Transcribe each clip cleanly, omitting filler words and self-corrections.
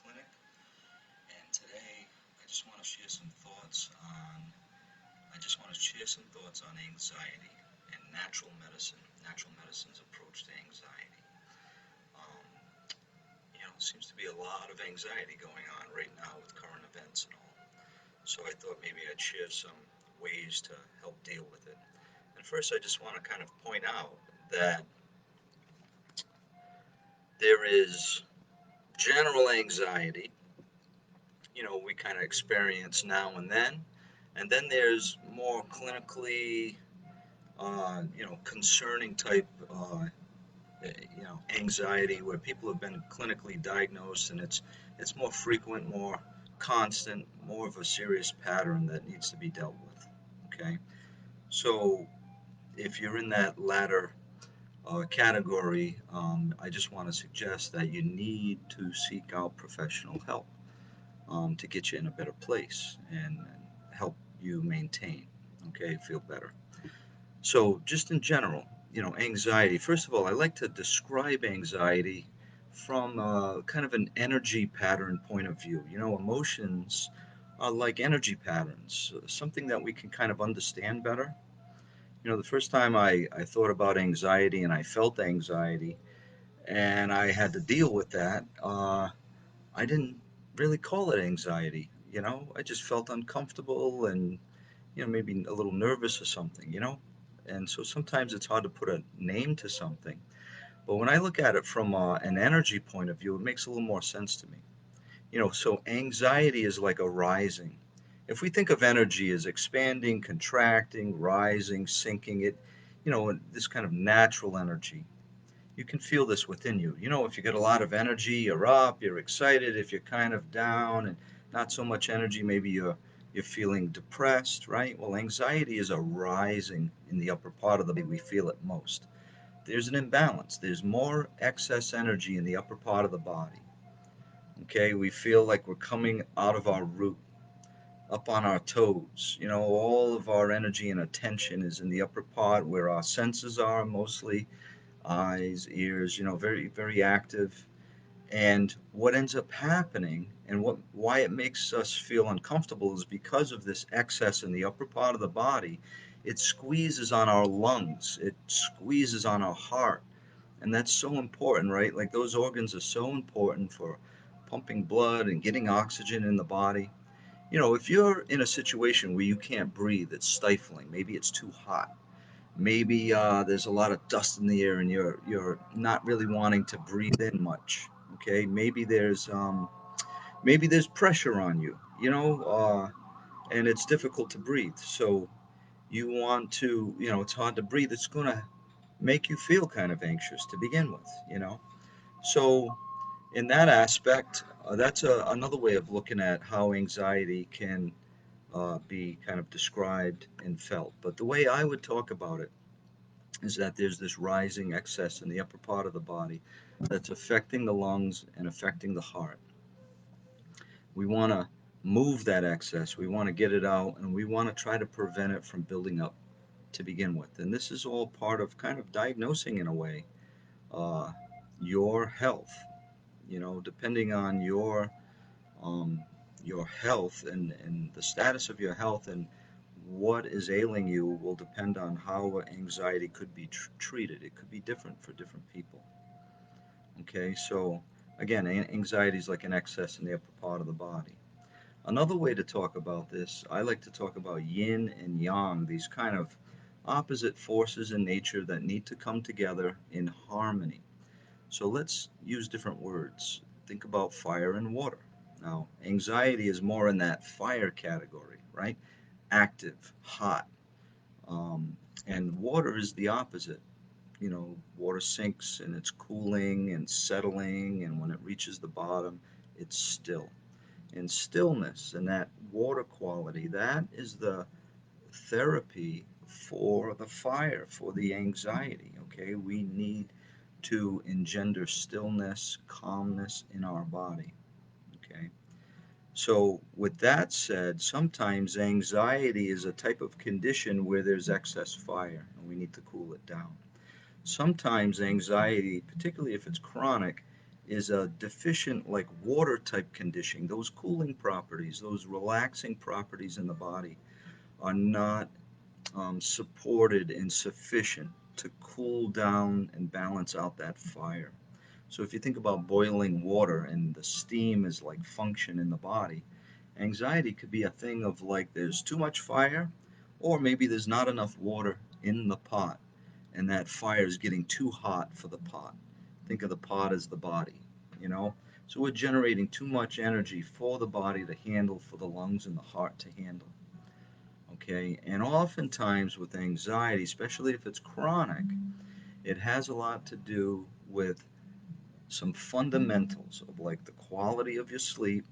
Clinic, and today I just want to share some thoughts on anxiety and natural medicine's approach to anxiety. Um, seems to be a lot of anxiety going on right now with current events and all. So I thought maybe I'd share some ways to help deal with it. And first, I just want to kind of point out that there is general anxiety, we kind of experience now and then there's more clinically, concerning type, anxiety where people have been clinically diagnosed and it's more frequent, more constant, more of a serious pattern that needs to be dealt with. Okay, so if you're in that latter category, I just want to suggest that you need to seek out professional help to get you in a better place and help you maintain, okay, feel better. So, just in general, anxiety. First of all, I like to describe anxiety from kind of an energy pattern point of view. Emotions are like energy patterns, something that we can kind of understand better. The first time I thought about anxiety and I felt anxiety and I had to deal with that, I didn't really call it anxiety. I just felt uncomfortable and, maybe a little nervous or something. And so sometimes it's hard to put a name to something. But when I look at it from an energy point of view, it makes a little more sense to me. So anxiety is like a rising. If we think of energy as expanding, contracting, rising, sinking, this kind of natural energy. You can feel this within you. If you get a lot of energy, you're up, you're excited. If you're kind of down and not so much energy, maybe you're feeling depressed, right? Well, anxiety is a rising in the upper part of the body. We feel it most. There's an imbalance. There's more excess energy in the upper part of the body. Okay, we feel like we're coming out of our root, up on our toes. All of our energy and attention is in the upper part where our senses are mostly eyes, ears, very, very active. And what ends up happening and why it makes us feel uncomfortable is because of this excess in the upper part of the body. It squeezes on our lungs, it squeezes on our heart. And that's so important, right? Like those organs are so important for pumping blood and getting oxygen in the body. If you're in a situation where you can't breathe, it's stifling, maybe it's too hot, maybe there's a lot of dust in the air and you're not really wanting to breathe in much. Okay, maybe there's pressure on you, and it's difficult to breathe. So you want to, it's hard to breathe. It's going to make you feel kind of anxious to begin with. So in that aspect, that's another way of looking at how anxiety can be kind of described and felt. But the way I would talk about it is that there's this rising excess in the upper part of the body that's affecting the lungs and affecting the heart. We want to move that excess, we want to get it out, and we want to try to prevent it from building up to begin with. And this is all part of kind of diagnosing, in a way, uh, your health. Depending on um, your health and the status of your health and what is ailing you will depend on how anxiety could be treated. It could be different for different people. Okay, so again, anxiety is like an excess in the upper part of the body. Another way to talk about this, I like to talk about yin and yang, these kind of opposite forces in nature that need to come together in harmony. So let's use different words. Think about fire and water. Now, anxiety is more in that fire category, right? Active, hot. Um, and water is the opposite. Water sinks and it's cooling and settling, and when it reaches the bottom, it's still. And stillness and that water quality, that is the therapy for the fire, for the anxiety. Okay, we need to engender stillness, calmness in our body. Okay, so with that said, sometimes anxiety is a type of condition where there's excess fire and we need to cool it down. Sometimes anxiety, particularly if it's chronic, is a deficient like water type condition. Those cooling properties, those relaxing properties in the body are not supported and sufficient to cool down and balance out that fire. So if you think about boiling water and the steam is like function in the body, anxiety could be a thing of like there's too much fire, or maybe there's not enough water in the pot and that fire is getting too hot for the pot. Think of the pot as the body, you know? So we're generating too much energy for the body to handle, for the lungs and the heart to handle. Okay, and oftentimes with anxiety, especially if it's chronic, it has a lot to do with some fundamentals of like the quality of your sleep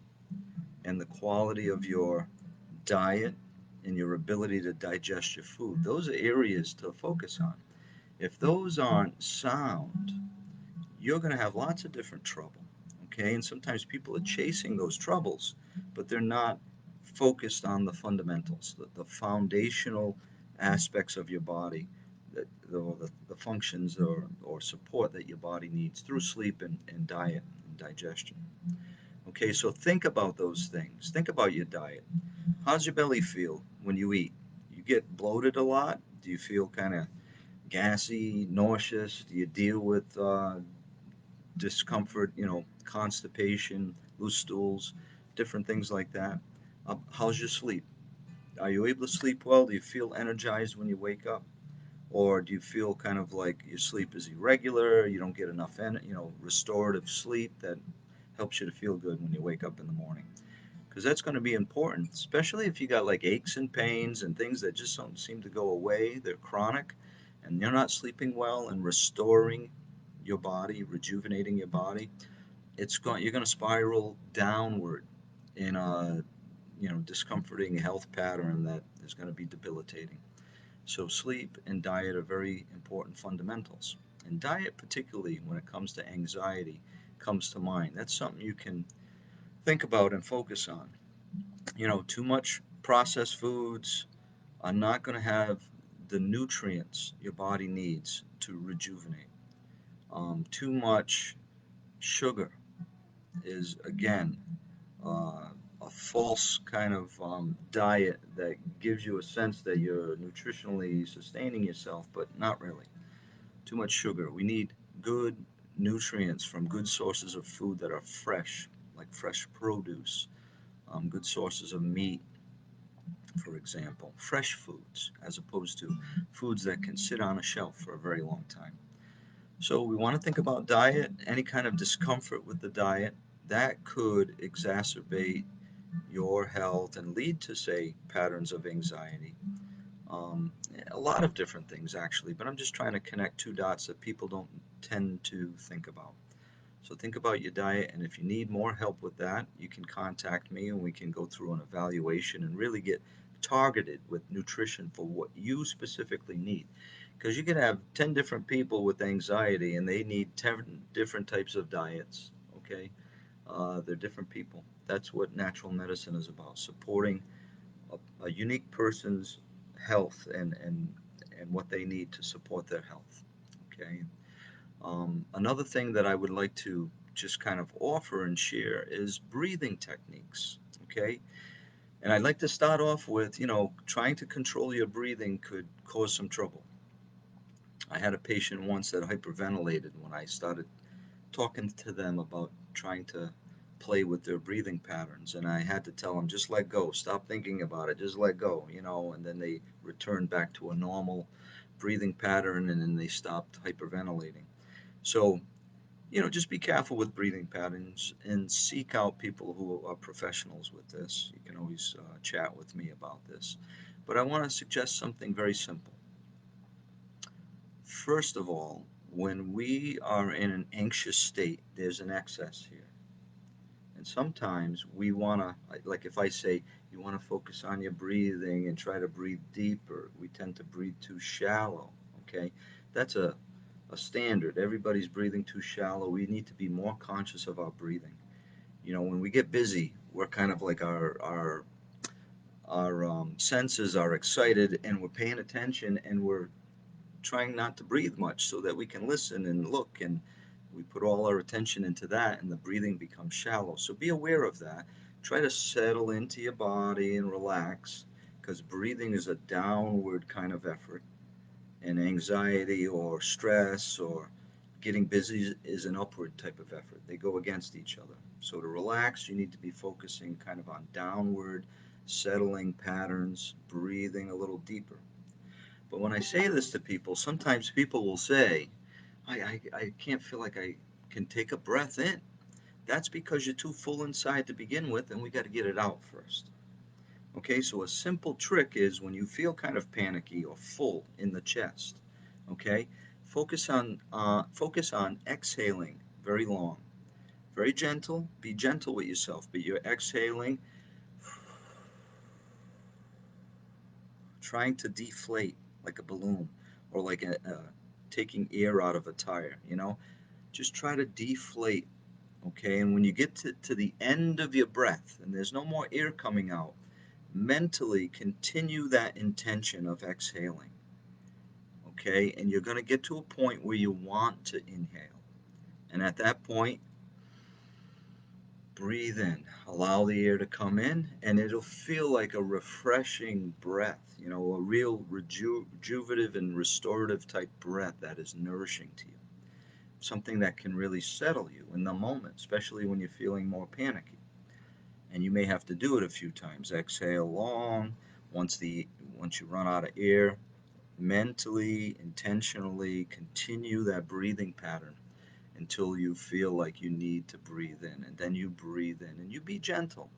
and the quality of your diet and your ability to digest your food. Those are areas to focus on. If those aren't sound, you're going to have lots of different trouble. Okay, and sometimes people are chasing those troubles, but they're not focused on the fundamentals, the foundational aspects of your body, the functions or support that your body needs through sleep and diet and digestion. Okay, so think about those things. Think about your diet. How's your belly feel when you eat? You get bloated a lot? Do you feel kind of gassy, nauseous? Do you deal with discomfort, constipation, loose stools, different things like that? How's your sleep? Are you able to sleep well? Do you feel energized when you wake up? Or do you feel kind of like your sleep is irregular? You don't get enough, restorative sleep that helps you to feel good when you wake up in the morning? Because that's going to be important, especially if you got like aches and pains and things that just don't seem to go away. They're chronic, and you're not sleeping well and restoring your body, rejuvenating your body. You're going to spiral downward in a discomforting health pattern that is going to be debilitating. So sleep and diet are very important fundamentals. And diet, particularly when it comes to anxiety, comes to mind. That's something you can think about and focus on. Too much processed foods are not going to have the nutrients your body needs to rejuvenate. Too much sugar is, again, a false kind of diet that gives you a sense that you're nutritionally sustaining yourself, but not really. Too much sugar. We need good nutrients from good sources of food that are fresh, like fresh produce, good sources of meat, for example, fresh foods, as opposed to foods that can sit on a shelf for a very long time. So we want to think about diet, any kind of discomfort with the diet that could exacerbate your health and lead to, say, patterns of anxiety. Um, a lot of different things, actually, but I'm just trying to connect two dots that people don't tend to think about. So think about your diet, and if you need more help with that, you can contact me and we can go through an evaluation and really get targeted with nutrition for what you specifically need. Because you can have 10 different people with anxiety and they need 10 different types of diets, okay? They're different people. That's what natural medicine is about, supporting a unique person's health and what they need to support their health, okay? Another thing that I would like to just kind of offer and share is breathing techniques, okay? And I'd like to start off with, trying to control your breathing could cause some trouble. I had a patient once that hyperventilated when I started talking to them about trying to play with their breathing patterns. And I had to tell them, just let go, stop thinking about it, just let go, and then they returned back to a normal breathing pattern and then they stopped hyperventilating. So just be careful with breathing patterns and seek out people who are professionals with this. You can always chat with me about this. But I want to suggest something very simple. First of all, when we are in an anxious state, there's an excess here. And sometimes we want to, like if I say, you want to focus on your breathing and try to breathe deeper, we tend to breathe too shallow. Okay? That's a standard. Everybody's breathing too shallow. We need to be more conscious of our breathing. When we get busy, we're kind of like our senses are excited and we're paying attention and we're trying not to breathe much so that we can listen and look and We put all our attention into that, and the breathing becomes shallow. So be aware of that. Try to settle into your body and relax, because breathing is a downward kind of effort, and anxiety or stress or getting busy is an upward type of effort. They go against each other. So to relax, you need to be focusing kind of on downward, settling patterns, breathing a little deeper. But when I say this to people, sometimes people will say, I can't feel like I can take a breath in. That's because you're too full inside to begin with, and we got to get it out first. Okay, so a simple trick is when you feel kind of panicky or full in the chest, okay, focus on exhaling very long, very gentle. Be gentle with yourself, but you're exhaling, trying to deflate like a balloon or like taking air out of a tire. Just try to deflate. Okay, and when you get to the end of your breath and there's no more air coming out, mentally continue that intention of exhaling. Okay, and you're going to get to a point where you want to inhale. And at that point, breathe in, allow the air to come in, and it'll feel like a refreshing breath, a real rejuvenative and restorative type breath that is nourishing to you. Something that can really settle you in the moment, especially when you're feeling more panicky. And you may have to do it a few times. Exhale long. Once you run out of air, mentally, intentionally continue that breathing pattern until you feel like you need to breathe in. And then you breathe in and you be gentle.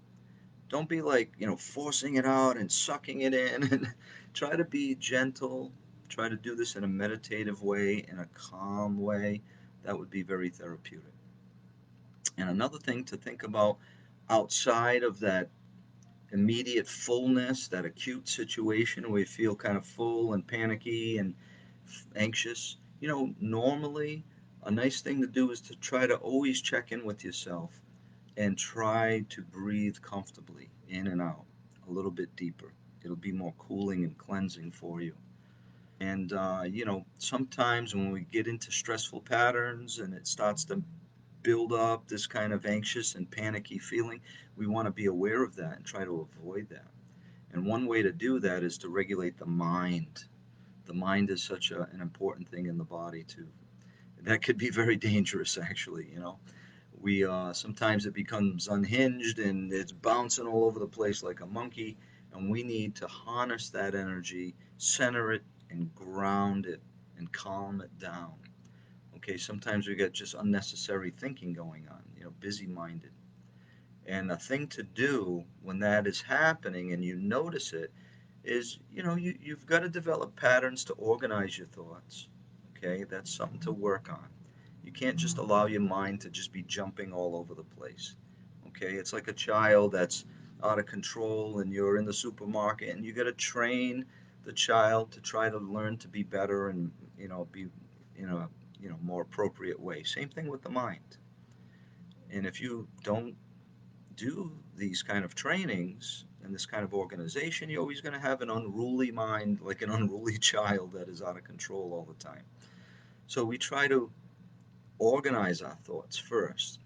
Don't be like, forcing it out and sucking it in. And try to be gentle. Try to do this in a meditative way, in a calm way. That would be very therapeutic. And another thing to think about outside of that immediate fullness, that acute situation where you feel kind of full and panicky and anxious, normally a nice thing to do is to try to always check in with yourself and try to breathe comfortably in and out a little bit deeper. It'll be more cooling and cleansing for you. And, sometimes when we get into stressful patterns and it starts to build up this kind of anxious and panicky feeling, we want to be aware of that and try to avoid that. And one way to do that is to regulate the mind. The mind is such an important thing in the body too. That could be very dangerous, actually. We sometimes it becomes unhinged and it's bouncing all over the place like a monkey, and we need to harness that energy, center it, and ground it, and calm it down. Okay, sometimes we get just unnecessary thinking going on, busy minded. And a thing to do when that is happening and you notice it is, you've got to develop patterns to organize your thoughts. Okay, that's something to work on. You can't just allow your mind to just be jumping all over the place. Okay, it's like a child that's out of control and you're in the supermarket and you got to train the child to try to learn to be better and, be, in a, more appropriate way. Same thing with the mind. And if you don't do these kind of trainings and this kind of organization, you're always going to have an unruly mind, like an unruly child that is out of control all the time. So we try to organize our thoughts first.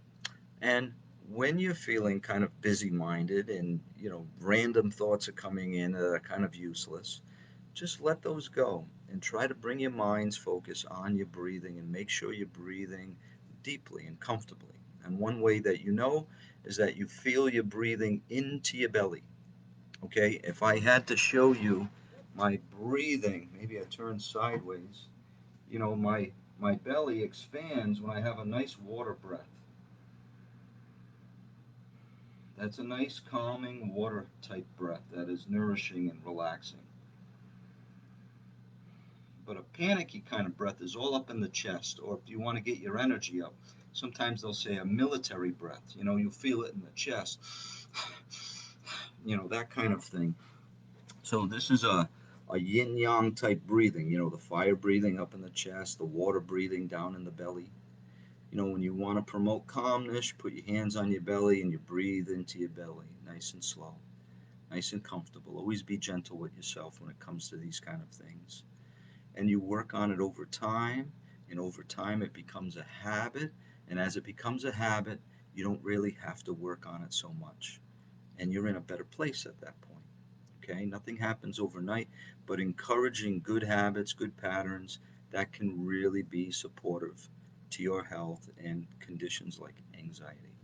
And when you're feeling kind of busy minded and, random thoughts are coming in that are kind of useless, just let those go and try to bring your mind's focus on your breathing and make sure you're breathing deeply and comfortably. And one way that you know is that you feel your breathing into your belly. Okay, if I had to show you my breathing, maybe I turn sideways, my belly expands when I have a nice water breath. That's a nice calming water type breath that is nourishing and relaxing. But a panicky kind of breath is all up in the chest, or if you want to get your energy up, sometimes they'll say a military breath. You feel it in the chest, that kind of thing. So this is a yin yang type breathing, the fire breathing up in the chest, the water breathing down in the belly. When you want to promote calmness, put your hands on your belly and you breathe into your belly, nice and slow, nice and comfortable. Always be gentle with yourself when it comes to these kind of things. And you work on it over time. And over time, it becomes a habit. And as it becomes a habit, you don't really have to work on it so much. And you're in a better place at that point. Okay? Nothing happens overnight, but encouraging good habits, good patterns, that can really be supportive to your health and conditions like anxiety.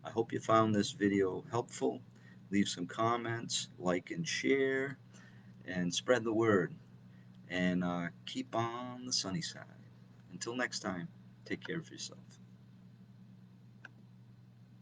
I hope you found this video helpful. Leave some comments, like and share, and spread the word. And keep on the sunny side. Until next time, take care of yourself.